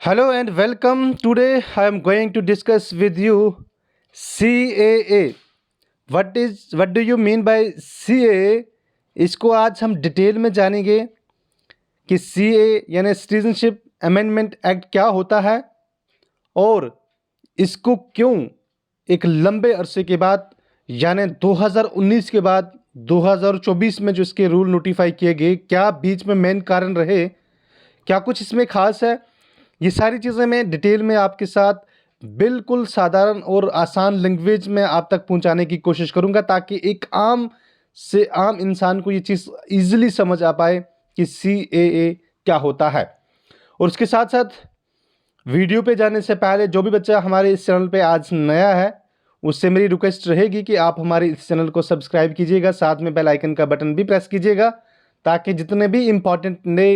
Hello and welcome. Today I am going to discuss with you CAA. What do you mean by CAA? इसको आज हम detail में जानेंगे कि CAA यानी सिटीजनशिप अमेंडमेंट एक्ट क्या होता है और इसको क्यों एक लंबे अरसे के बाद यानी 2019 के बाद 2024 में जो इसके रूल नोटिफाई किए गए, क्या बीच में मेन कारण रहे, क्या कुछ इसमें खास है, ये सारी चीज़ें मैं डिटेल में आपके साथ बिल्कुल साधारण और आसान लैंग्वेज में आप तक पहुंचाने की कोशिश करूंगा ताकि एक आम से आम इंसान को ये चीज़ ईजिली समझ आ पाए कि CAA क्या होता है। और उसके साथ साथ वीडियो पे जाने से पहले जो भी बच्चा हमारे इस चैनल पे आज नया है उससे मेरी रिक्वेस्ट रहेगी कि आप हमारे इस चैनल को सब्सक्राइब कीजिएगा, साथ में बेल आइकन का बटन भी प्रेस कीजिएगा ताकि जितने भी इम्पॉर्टेंट नए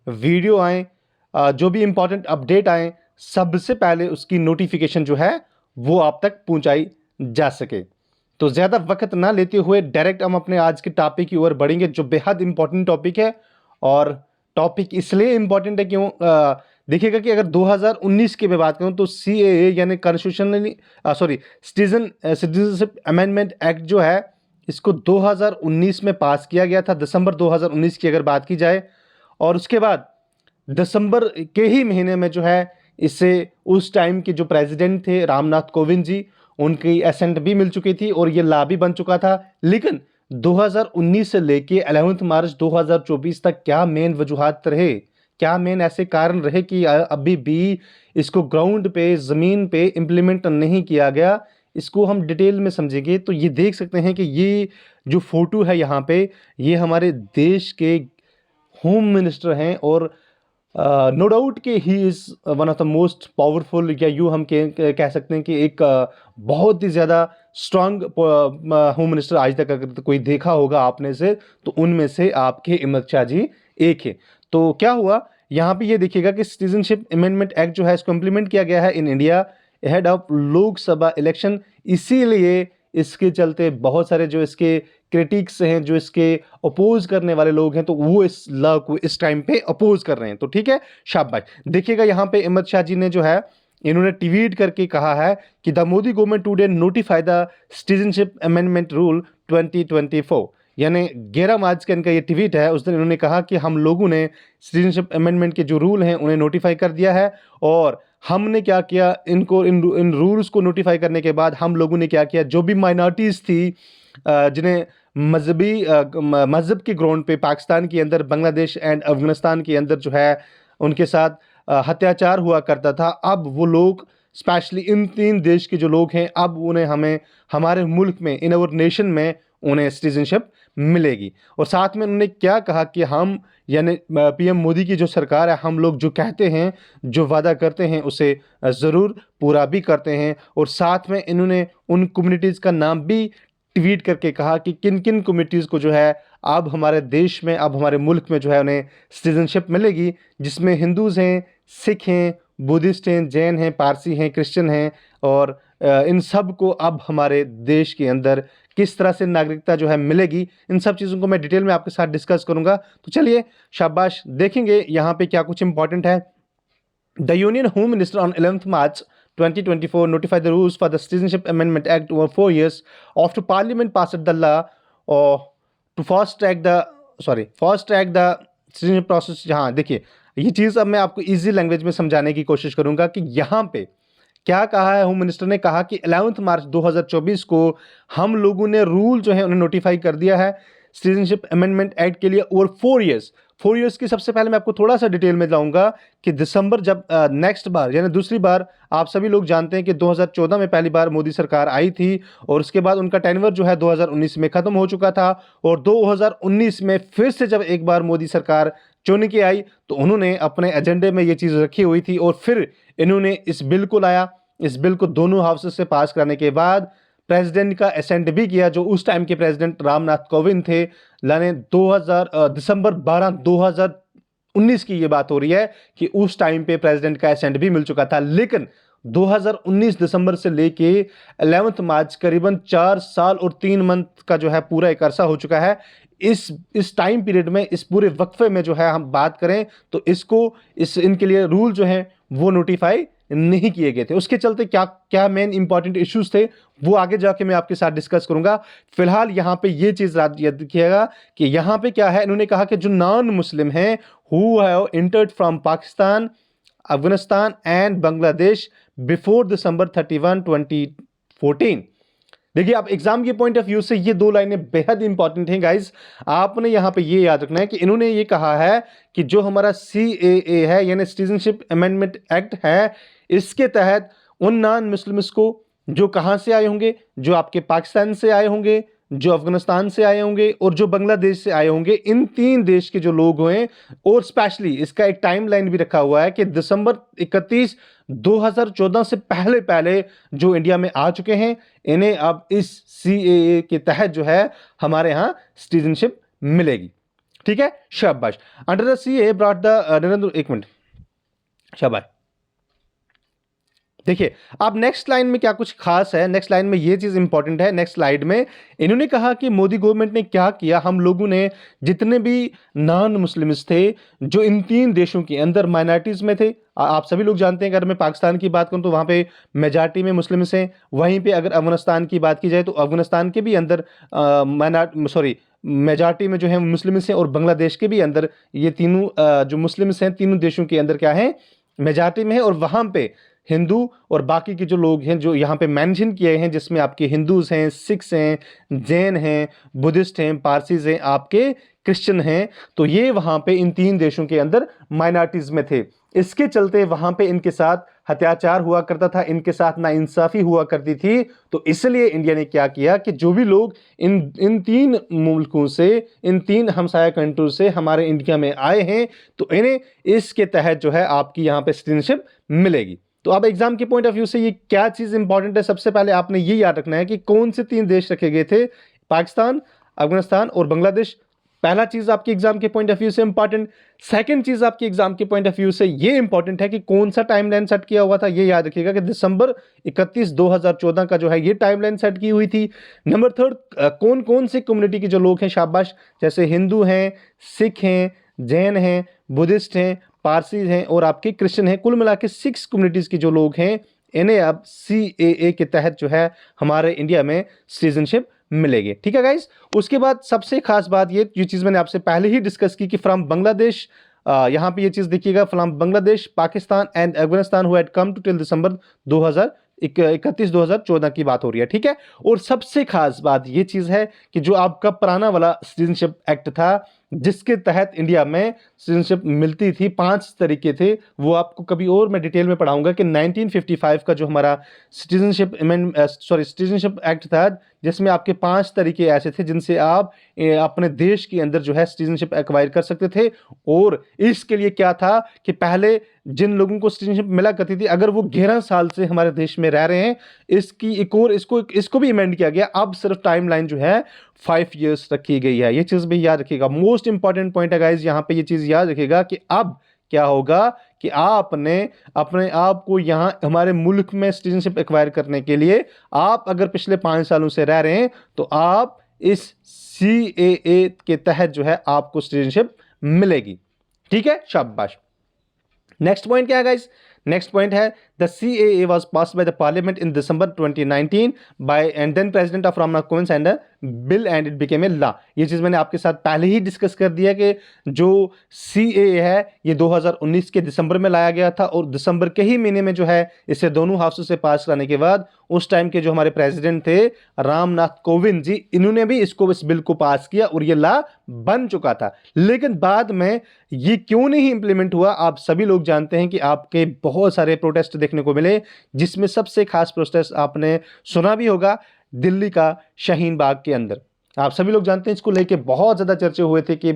वीडियो आएँ, जो भी इम्पॉर्टेंट अपडेट आएँ, सबसे पहले उसकी नोटिफिकेशन जो है वो आप तक पहुंचाई जा सके। तो ज़्यादा वक्त ना लेते हुए डायरेक्ट हम अपने आज के टॉपिक की ओर बढ़ेंगे जो बेहद इंपॉर्टेंट टॉपिक है। और टॉपिक इसलिए इम्पॉर्टेंट है क्यों, देखिएगा कि अगर 2019 की मैं बात करूं तो CAA यानी कॉन्स्टिट्यूशनली सिटीजनशिप अमेंडमेंट एक्ट जो है इसको 2019 में पास किया गया था, दिसंबर 2019 की अगर बात की जाए। और उसके बाद दिसंबर के ही महीने में जो है इससे उस टाइम के जो प्रेसिडेंट थे रामनाथ कोविंद जी, उनकी एसेंट भी मिल चुकी थी और ये लॉ भी बन चुका था। लेकिन 2019 से लेके 11 मार्च 2024 तक क्या मेन वजूहात रहे, क्या मेन ऐसे कारण रहे कि अभी भी इसको ग्राउंड पे ज़मीन पे इम्प्लीमेंट नहीं किया गया, इसको हम डिटेल में समझेंगे। तो ये देख सकते हैं कि ये जो फोटो है यहाँ पे, ये हमारे देश के होम मिनिस्टर हैं और नो डाउट कि he is one of the most powerful, या यूँ हम कह सकते हैं कि एक बहुत ही ज़्यादा स्ट्रांग होम मिनिस्टर आज तक अगर कोई देखा होगा आपने से तो उनमें से आपके इमरत शाह जी एक है। तो क्या हुआ यहाँ पे ये देखिएगा कि सिटीजनशिप अमेंडमेंट एक्ट जो है इसको इम्प्लीमेंट किया गया है in India ahead of Lok Sabha election. इसीलिए इसके चलते बहुत सारे जो इसके क्रिटिक्स हैं, जो इसके अपोज करने वाले लोग हैं, तो वो इस लॉ को इस टाइम पे अपोज कर रहे हैं। तो ठीक है, शाबाश। देखिएगा यहाँ पे इमरत शाह जी ने जो है इन्होंने ट्वीट करके कहा है कि the Modi government today notify the citizenship amendment rule 2024, यानी 11 मार्च का इनका ये ट्वीट है। उस दिन इन्होंने कहा कि हम लोगों ने सिटीजनशिप अमेंडमेंट के जो रूल हैं उन्हें नोटिफाई कर दिया है और हमने क्या किया, इनको इन रूल्स को नोटिफाई करने के बाद हम लोगों ने क्या किया, जो भी माइनॉरिटीज़ थी जिन्हें मज़हब के ग्राउंड पे पाकिस्तान के अंदर, बांग्लादेश एंड अफगानिस्तान के अंदर जो है उनके साथ अत्याचार हुआ करता था, अब वो लोग स्पेशली इन 3 देश के जो लोग हैं अब उन्हें हमें हमारे मुल्क में, इन आवर नेशन में उन्हें सिटीजनशिप मिलेगी। और साथ में उन्होंने क्या कहा कि हम यानी PM मोदी की जो सरकार है, हम लोग जो कहते हैं, जो वादा करते हैं उसे ज़रूर पूरा भी करते हैं। और साथ में इन्होंने उन कम्युनिटीज़ का नाम भी ट्वीट करके कहा कि किन किन कम्युनिटीज़ को जो है अब हमारे देश में, अब हमारे मुल्क में जो है उन्हें सिटीजनशिप मिलेगी, जिसमें हिंदूज़ हैं, सिख हैं, बुद्धिस्ट हैं, जैन हैं, पारसी हैं, क्रिश्चियन हैं। और इन सब को अब हमारे देश के अंदर किस तरह से नागरिकता जो है मिलेगी, इन सब चीज़ों को मैं डिटेल में आपके साथ डिस्कस करूंगा। तो चलिए शाबाश, देखेंगे यहाँ पे क्या कुछ इंपॉर्टेंट है। The union home minister on 11 March 2024 notified the rules for the Citizenship Amendment Act over 4 years after Parliament passed the law to fast track the citizenship process। हाँ देखिए, ये चीज़ अब मैं आपको इजी लैंग्वेज में समझाने की कोशिश करूंगा कि यहाँ पे क्या कहा है। होम मिनिस्टर ने कहा कि 11 मार्च 2024 को हम लोगों ने रूल जो है उन्हें नोटिफाई कर दिया है सिटीजनशिप अमेंडमेंट एक्ट के लिए ओवर 4 ईयर्स की। सबसे पहले मैं आपको थोड़ा सा डिटेल में बताऊंगा कि दिसंबर जब नेक्स्ट बार यानी दूसरी बार, आप सभी लोग जानते हैं कि 2014 में पहली बार मोदी सरकार आई थी और उसके बाद उनका टेन्योर जो है 2019 में ख़त्म हो चुका था। और 2019 में फिर से जब एक बार मोदी सरकार चुन के आई तो उन्होंने अपने एजेंडे में ये चीज़ रखी हुई थी और फिर इन्होंने इस बिल को लाया। इस बिल को दोनों हाउसेस से पास कराने के बाद प्रेसिडेंट का असेंट भी किया, जो उस टाइम के प्रेसिडेंट रामनाथ कोविंद थे। लाने दिसंबर 12 2019 की ये बात हो रही है कि उस टाइम पे प्रेसिडेंट का असेंट भी मिल चुका था। लेकिन 2019 दिसंबर से लेके 11 मार्च करीबन 4 साल और 3 मंथ का जो है पूरा एक अरसा हो चुका है। इस टाइम पीरियड में, इस पूरे वक्फे में जो है हम बात करें तो इनके लिए रूल जो है वो नोटिफाई नहीं किए गए थे। उसके चलते क्या क्या मेन इंपॉर्टेंट इश्यूज थे वो आगे जाके मैं आपके साथ डिस्कस करूंगा। फिलहाल यहां पे ये चीज याद रखिएगा कि यहां पे क्या है, इन्होंने कहा कि जो नॉन मुस्लिम हैं who have entered from Pakistan, Afghanistan and Bangladesh before दिसंबर 31, 2014। देखिए, आप एग्जाम के पॉइंट ऑफ व्यू से ये दो लाइनें बेहद इंपॉर्टेंट हैं गाइस। आपने यहां पे ये याद रखना है कि इन्होंने ये कहा है कि जो हमारा CAA है यानी सिटीजनशिप अमेंडमेंट एक्ट है, इसके तहत उन नॉन मुस्लिम्स को जो कहां से आए होंगे, जो आपके पाकिस्तान से आए होंगे, जो अफगानिस्तान से आए होंगे और जो बांग्लादेश से आए होंगे, इन 3 देश के जो लोग हैं, और स्पेशली इसका एक टाइमलाइन भी रखा हुआ है कि दिसंबर 31, 2014 से पहले पहले जो इंडिया में आ चुके हैं, इन्हें अब इस CAA के तहत जो है हमारे यहां सिटीजनशिप मिलेगी। ठीक है, शाबाश। Under the CAA brought the Narendra, एक मिनट, शाबाश। देखिए, अब नेक्स्ट लाइन में क्या कुछ खास है, नेक्स्ट लाइन में ये चीज इंपॉर्टेंट है। नेक्स्ट स्लाइड में इन्होंने कहा कि मोदी गवर्नमेंट ने क्या किया, हम लोगों ने जितने भी नॉन मुस्लिम्स थे जो इन 3 देशों के अंदर माइनॉरिटीज में थे, आप सभी लोग जानते हैं, अगर मैं पाकिस्तान की बात करूं तो वहां पे मेजॉरिटी में मुस्लिम्स हैं, वहीं पे अगर अफगानिस्तान की बात की जाए तो अफगानिस्तान के भी अंदर मेजॉरिटी में जो है मुस्लिम्स हैं, और बांग्लादेश के भी अंदर ये तीनों जो मुस्लिम्स हैं, तीनों देशों के अंदर क्या है, मेजॉरिटी में है। और वहां पे हिंदू और बाकी के जो लोग हैं जो यहाँ पे मेंशन किए हैं, जिसमें आपके हिंदूज हैं, सिख्स हैं, जैन हैं, बुद्धिस्ट हैं, पारसीज हैं, आपके क्रिश्चियन हैं, तो ये वहाँ पे इन 3 देशों के अंदर माइनॉरिटीज में थे। इसके चलते वहाँ पे इनके साथ अत्याचार हुआ करता था, इनके साथ नाइंसाफी हुआ करती थी। तो इसलिए इंडिया ने क्या किया कि जो भी लोग इन 3 मुल्कों से, इन 3 हमसाया कंट्री से हमारे इंडिया में आए हैं, तो इन्हें इसके तहत जो है आपकी यहाँ पे सिटीजनशिप मिलेगी। तो अब एग्जाम के पॉइंट ऑफ व्यू से ये क्या चीज इंपॉर्टेंट है, सबसे पहले आपने ये याद रखना है कि कौन से 3 देश रखे गए थे, पाकिस्तान, अफगानिस्तान और बांग्लादेश। पहला चीज आपके एग्जाम के पॉइंट ऑफ व्यू से इंपॉर्टेंट। सेकंड चीज आपके एग्जाम के पॉइंट ऑफ व्यू से ये इंपॉर्टेंट है कि कौन सा टाइमलाइन सेट किया हुआ था, ये याद रखिएगा कि दिसंबर 31, 2014 का जो है ये टाइमलाइन सेट की हुई थी। नंबर 3, कौन कौन से कम्युनिटी के जो लोग हैं, शाबाश, जैसे हिंदू हैं, सिख हैं, जैन हैं, बुद्धिस्ट हैं, पारसी हैं और आपके क्रिश्चियन हैं, कुल मिला के 6 कम्युनिटीज के जो लोग हैं, इन्हें अब CAA के तहत जो है हमारे इंडिया में सिटीजनशिप मिलेगी। ठीक है गाइस। उसके बाद सबसे खास बात ये चीज मैंने आपसे पहले ही डिस्कस की कि फ्रॉम बांग्लादेश, यहाँ पे ये चीज देखिएगा, from Bangladesh, Pakistan and Afghanistan who had come to till December 31, 2014 की बात हो रही है। ठीक है। और सबसे खास बात ये चीज है कि जो आपका पुराना वाला सिटीजनशिप एक्ट था, जिसके तहत इंडिया में सिटीजनशिप मिलती थी, 5 तरीके थे, वो आपको कभी और मैं डिटेल में पढ़ाऊंगा कि 1955 का जो हमारा सिटीजनशिप एक्ट था, जिसमें आपके 5 तरीके ऐसे थे जिनसे आप अपने देश के अंदर जो है सिटीजनशिप एक्वायर कर सकते थे। और इसके लिए क्या था कि पहले जिन लोगों को सिटीजनशिप मिला करती थी, अगर वो 11 साल से हमारे देश में रह रहे हैं, इसकी एक और इसको भी अमेंड किया गया। अब सिर्फ टाइमलाइन जो है 5 इयर्स रखी गई है। ये चीज भी याद रखिएगा, मोस्ट इंपॉर्टेंट पॉइंट है गाइस, यहां पे ये चीज याद रखिएगा कि अब क्या होगा कि आपने अपने आप को यहां हमारे मुल्क में सिटीजनशिप एक्वायर करने के लिए, आप अगर पिछले 5 सालों से रह रहे हैं तो आप इस CAA के तहत जो है आपको सिटीजनशिप मिलेगी। ठीक है, शाबाश। नेक्स्ट पॉइंट क्या है गाइस? नेक्स्ट पॉइंट है the CAA was passed by the parliament in December 2019 by and then president of Ramnath Kovind signed a bill and it became a law. ये चीज मैंने आपके साथ पहले ही डिस्कस कर दिया कि जो CAA है ये 2019 के दिसंबर में लाया गया था, और दिसंबर के ही महीने में जो है इसे दोनों हाउसों से पास कराने के बाद उस टाइम के जो हमारे प्रेसिडेंट थे रामनाथ कोविंद जी, इन्होंने भी इस बिल को पास किया और ये लॉ बन चुका था। लेकिन बाद में ये क्यों नहीं इंप्लीमेंट हुआ, आप सभी लोग जानते हैं कि आपके बहुत सारे प्रोटेस्ट देखने को मिले, जिसमें सबसे खास प्रोटेस्ट आपने सुना भी होगा, दिल्ली का शाहीन बाग के अंदर। आप सभी लोग जानते हैं इसको लेके बहुत ज्यादा चर्चे हुए थे कि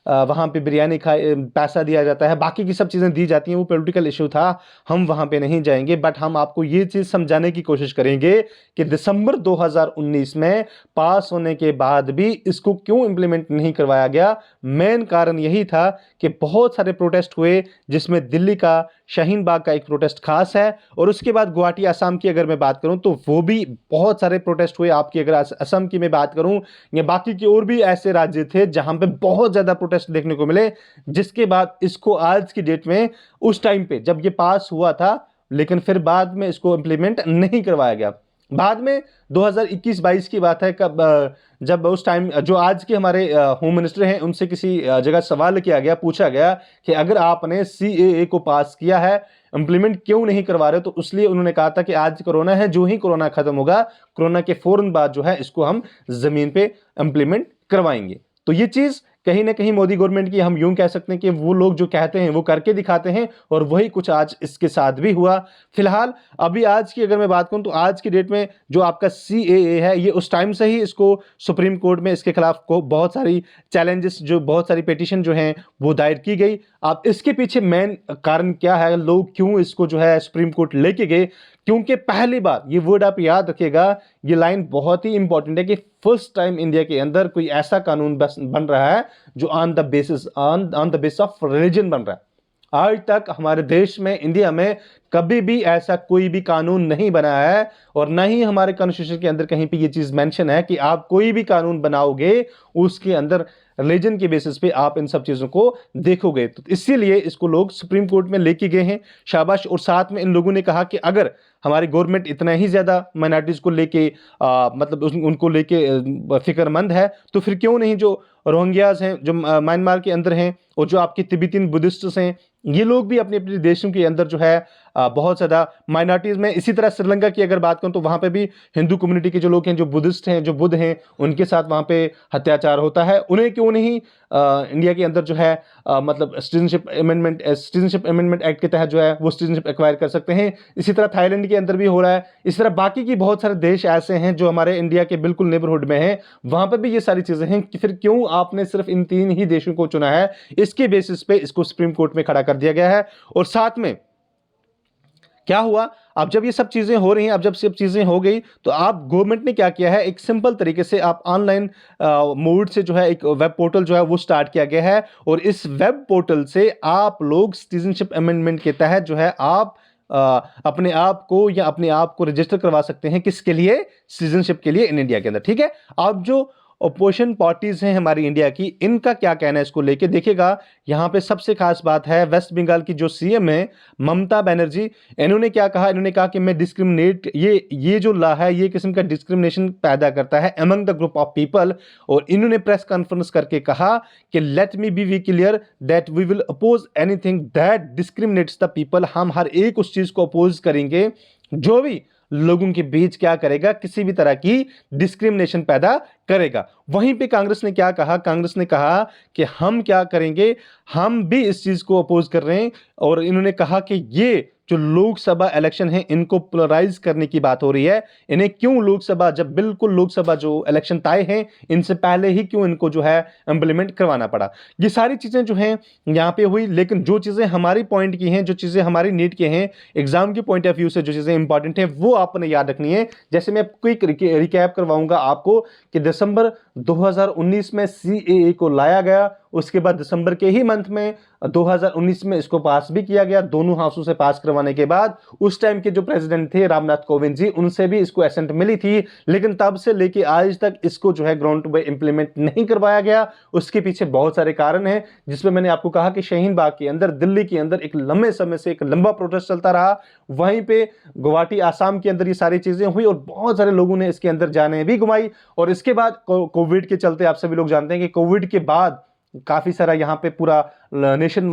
वहाँ पे बिरयानी खाए, पैसा दिया जाता है, बाकी की सब चीज़ें दी जाती हैं, वो पॉलिटिकल इशू था, हम वहाँ पे नहीं जाएंगे। बट हम आपको ये चीज़ समझाने की कोशिश करेंगे कि दिसंबर 2019 में पास होने के बाद भी इसको क्यों इम्प्लीमेंट नहीं करवाया गया। मेन कारण यही था कि बहुत सारे प्रोटेस्ट हुए, जिसमें दिल्ली का शाहीन बाग का एक प्रोटेस्ट खास है, और उसके बाद गुवाहाटी असम की अगर मैं बात करूं तो वो भी बहुत सारे प्रोटेस्ट हुए। आपकी अगर असम की मैं बात करूं या बाकी के और भी ऐसे राज्य थे जहां पे बहुत ज्यादा प्रोटेस्ट देखने को मिले, जिसके बाद इसको आज की डेट में, उस टाइम पे जब ये पास हुआ था, लेकिन फिर बाद में इसको इंप्लीमेंट नहीं करवाया गया। बाद में 2021-22 की बात है, कब जब उस टाइम जो आज के हमारे होम मिनिस्टर हैं, उनसे किसी जगह सवाल किया गया, पूछा गया कि अगर आपने सीएए को पास किया है, इंप्लीमेंट क्यों नहीं करवा रहे, तो इसलिए उन्होंने कहा था कि आज कोरोना है, जो ही कोरोना खत्म होगा, कोरोना के फौरन बाद जो है इसको हम जमीन पे इंप्लीमेंट करवाएंगे। तो ये चीज कहीं ना कहीं मोदी गवर्नमेंट की, हम यूं कह सकते हैं कि वो लोग जो कहते हैं वो करके दिखाते हैं, और वही कुछ आज इसके साथ भी हुआ। फिलहाल अभी आज की अगर मैं बात करूं तो आज की डेट में जो आपका सीएए है, ये उस टाइम से ही इसको सुप्रीम कोर्ट में इसके खिलाफ को बहुत सारी चैलेंजेस, जो बहुत सारी पिटीशन जो हैं वो दायर की गई। अब इसके पीछे मेन कारण क्या है, लोग क्यों इसको जो है सुप्रीम कोर्ट लेके गए, क्योंकि पहली बार, ये वर्ड आप याद रखिएगा, ये लाइन बहुत ही इंपॉर्टेंट है, कि फर्स्ट टाइम इंडिया के अंदर कोई ऐसा कानून बन रहा है जो on the basis of religion बन रहा है। आज तक हमारे देश में, इंडिया में, कभी भी ऐसा कोई भी कानून नहीं बना है, और ना ही हमारे कॉन्स्टिट्यूशन के अंदर कहीं पे ये चीज मेंशन है कि आप कोई भी कानून बनाओगे उसके अंदर रिलीजन के बेसिस पे आप इन सब चीजों को देखोगे। तो इसीलिए इसको लोग सुप्रीम कोर्ट में लेके गए हैं, शाबाश। और साथ में इन लोगों ने कहा कि अगर हमारी गवर्नमेंट इतना ही ज्यादा माइनॉरिटीज को लेके मतलब उनको लेके फिक्रमंद है, तो फिर क्यों नहीं जो रोहिंग्याज हैं, जो म्यांमार के अंदर हैं, और जो आपके तिब्बतियन बुद्धिस्ट्स हैं, ये लोग भी अपने अपने देशों के अंदर जो है बहुत ज़्यादा माइनॉरिटीज़ में। इसी तरह श्रीलंका की अगर बात करूं तो वहाँ पे भी हिंदू कम्युनिटी के जो लोग हैं, जो बुद्धिस्ट हैं, जो बुद्ध हैं, उनके साथ वहाँ पे अत्याचार होता है। उन्हें क्यों नहीं इंडिया के अंदर जो है मतलब सिटीजनशिप अमेंडमेंट एक्ट के तहत जो है वो सिटीजनशिप एक्वायर कर सकते हैं। इसी तरह थाईलैंड के अंदर भी हो रहा है। इस तरह बाकी की बहुत सारे देश ऐसे हैं जो हमारे इंडिया के बिल्कुल नेबरहुड में हैं, वहाँ पर भी ये सारी चीज़ें हैं। कि फिर क्यों आपने सिर्फ इन 3 ही देशों को चुना है, इसके बेसिस पे इसको सुप्रीम कोर्ट में खड़ा कर दिया गया है। और साथ में क्या हुआ, अब जब ये सब चीजें हो रही हैं, अब जब सब चीजें हो गई, तो आप गवर्नमेंट ने क्या किया है, एक सिंपल तरीके से आप ऑनलाइन मोड से जो है एक वेब पोर्टल जो है वो स्टार्ट किया गया है। और इस वेब पोर्टल से आप लोग सिटीजनशिप अमेंडमेंट के तहत जो है आप अपने आप को या अपने आप को रजिस्टर करवा सकते हैं। किसके लिए? सिटीजनशिप के लिए इन इंडिया के अंदर। ठीक है, अब जो अपोजिशन पार्टीज हैं हमारी इंडिया की, इनका क्या कहना है इसको लेके, देखिएगा। यहां पे सबसे खास बात है, वेस्ट बंगाल की जो सीएम है ममता बनर्जी, इन्होंने क्या कहा, इन्होंने कहा कि मैं डिस्क्रिमिनेट, ये जो लॉ है ये किस्म का डिस्क्रिमिनेशन पैदा करता है among the group of people. और इन्होंने प्रेस कॉन्फ्रेंस करके कहा कि let me be clear that we will oppose anything that discriminates the people. हम हर एक उस चीज को अपोज करेंगे जो भी लोगों के बीच क्या करेगा, किसी भी तरह की डिस्क्रिमिनेशन पैदा करेगा। वहीं पे कांग्रेस ने क्या कहा, कांग्रेस ने कहा कि हम क्या करेंगे, हम भी इस चीज को अपोज कर रहे हैं। और इन्होंने कहा कि ये जो लोकसभा इलेक्शन है इनको पोलराइज करने की बात हो रही है। इन्हें क्यों लोकसभा, जब बिल्कुल लोकसभा जो इलेक्शन तय हैं इनसे पहले ही क्यों इनको जो है इंप्लीमेंट करवाना पड़ा। ये सारी चीजें जो हैं यहाँ पे हुई। लेकिन जो चीजें हमारी पॉइंट की हैं, जो चीजें हमारी नीट के हैं, एग्जाम के पॉइंट ऑफ व्यू से जो चीजें इंपॉर्टेंट हैं वो आपने याद रखनी है। जैसे मैं क्विक रिकैप करवाऊंगा आपको कि दिसंबर 2019 में सीएए को लाया गया, उसके बाद दिसंबर के ही मंथ में 2019 में इसको पास भी किया गया। दोनों हाउसों से पास करवाने के बाद उस टाइम के जो प्रेसिडेंट थे रामनाथ कोविंद जी, उनसे भी इसको एसेंट मिली थी। लेकिन तब से लेके आज तक इसको जो है ग्राउंड पे इंप्लीमेंट नहीं करवाया गया। उसके पीछे बहुत सारे कारण हैं, जिसमें मैंने आपको कहा कि शाहीन बाग के अंदर, दिल्ली के अंदर एक लंबे समय से एक लंबा प्रोटेस्ट चलता रहा। वहीं पे गुवाहाटी आसाम के अंदर ये सारी चीजें हुई और बहुत सारे लोगों ने इसके अंदर जाने भी घुमाई। और इसके बाद कोविड के चलते, आप सभी लोग जानते हैं कि कोविड के बाद काफी सारा यहाँ पे पूरा नेशन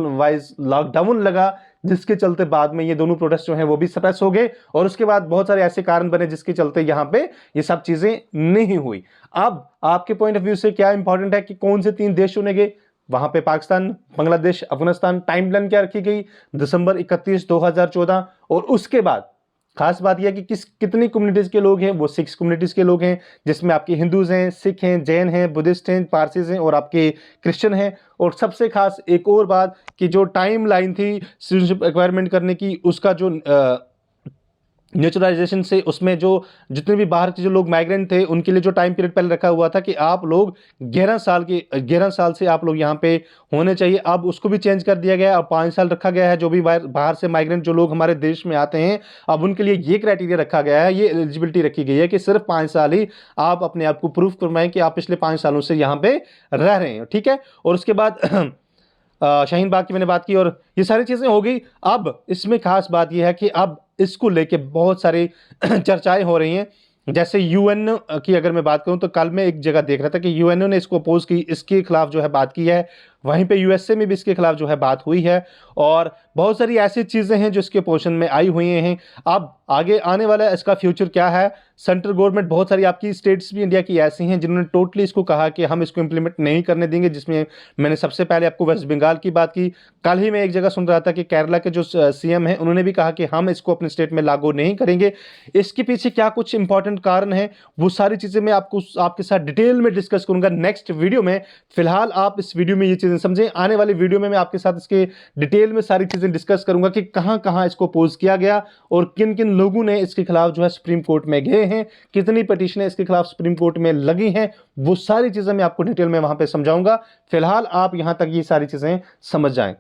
वाइज लॉकडाउन लगा, जिसके चलते बाद में ये दोनों प्रोटेस्ट जो हैं वो भी सप्रेस हो गए। और उसके बाद बहुत सारे ऐसे कारण बने जिसके चलते यहाँ पे ये सब चीजें नहीं हुई। अब आपके पॉइंट ऑफ व्यू से क्या इंपॉर्टेंट है कि कौन से 3 देश चुने गए, वहां पे पाकिस्तान, बांग्लादेश, अफगानिस्तान। टाइम प्लान क्या रखी गई, दिसंबर 31, 2014। और उसके बाद खास बात यह है कि कितनी कम्युनिटीज़ के लोग हैं, वो 6 कम्युनिटीज़ के लोग हैं, जिसमें आपके हिंदूज़ हैं, सिख हैं, जैन हैं, बुद्धिस्ट हैं, पारसीज़ हैं और आपके क्रिश्चियन हैं। और सबसे खास एक और बात कि जो टाइम लाइन थी सिटीजनशिप एक्वायरमेंट करने की, उसका जो नेचुरलाइजेशन से उसमें जो जितने भी बाहर के जो लोग माइग्रेंट थे उनके लिए जो टाइम पीरियड पहले रखा हुआ था कि आप लोग 11 साल से आप लोग यहाँ पे होने चाहिए, अब उसको भी चेंज कर दिया गया है। अब 5 साल रखा गया है। जो भी बाहर से माइग्रेंट जो लोग हमारे देश में आते हैं, अब उनके लिए ये क्राइटेरिया रखा गया है, ये एलिजिबिलिटी रखी गई है कि सिर्फ 5 साल ही आप अपने आप को प्रूफ करवाएं कि आप पिछले 5 सालों से यहाँ पे रह रहे हैं। ठीक है। और उसके बाद शाहीन बाग की मैंने बात की और ये सारी चीज़ें हो गई। अब इसमें खास बात यह है कि अब इसको लेके बहुत सारी चर्चाएं हो रही हैं। जैसे यूएन की अगर मैं बात करूं तो कल मैं एक जगह देख रहा था कि यूएनओ ने इसको अपोज की, इसके खिलाफ जो है बात की है। वहीं पे यूएसए में भी इसके खिलाफ जो है बात हुई है और बहुत सारी ऐसी चीज़ें हैं जो इसके पोषण में आई हुई हैं। अब आगे आने वाला इसका फ्यूचर क्या है? सेंट्रल गवर्नमेंट, बहुत सारी आपकी स्टेट्स भी इंडिया की ऐसी हैं जिन्होंने टोटली इसको कहा कि हम इसको इम्प्लीमेंट नहीं करने देंगे, जिसमें मैंने सबसे पहले आपको वेस्ट बंगाल की बात की। कल ही मैं एक जगह सुन रहा था कि केरला के जो सीएम हैं उन्होंने भी कहा कि हम इसको अपने स्टेट में लागू नहीं करेंगे। इसके पीछे क्या कुछ इंपॉर्टेंट कारण है, वो सारी चीज़ें मैं आपके साथ डिटेल में डिस्कस करूंगा नेक्स्ट वीडियो में। फिलहाल आप इस वीडियो में ये चीज़ें समझें। आने वाली वीडियो में मैं आपके साथ इसके डिटेल में सारी चीज़ें डिस्कस करूंगा कि कहां कहां इसको अपोज किया गया और किन किन लोगों ने इसके खिलाफ जो है सुप्रीम कोर्ट में गए हैं, कितनी पिटीशनें इसके खिलाफ सुप्रीम कोर्ट में लगी हैं। वो सारी चीज़ें मैं आपको डिटेल में वहां पे समझाऊंगा। फिलहाल आप यहां तक ये सारी चीज़ें समझ जाएं।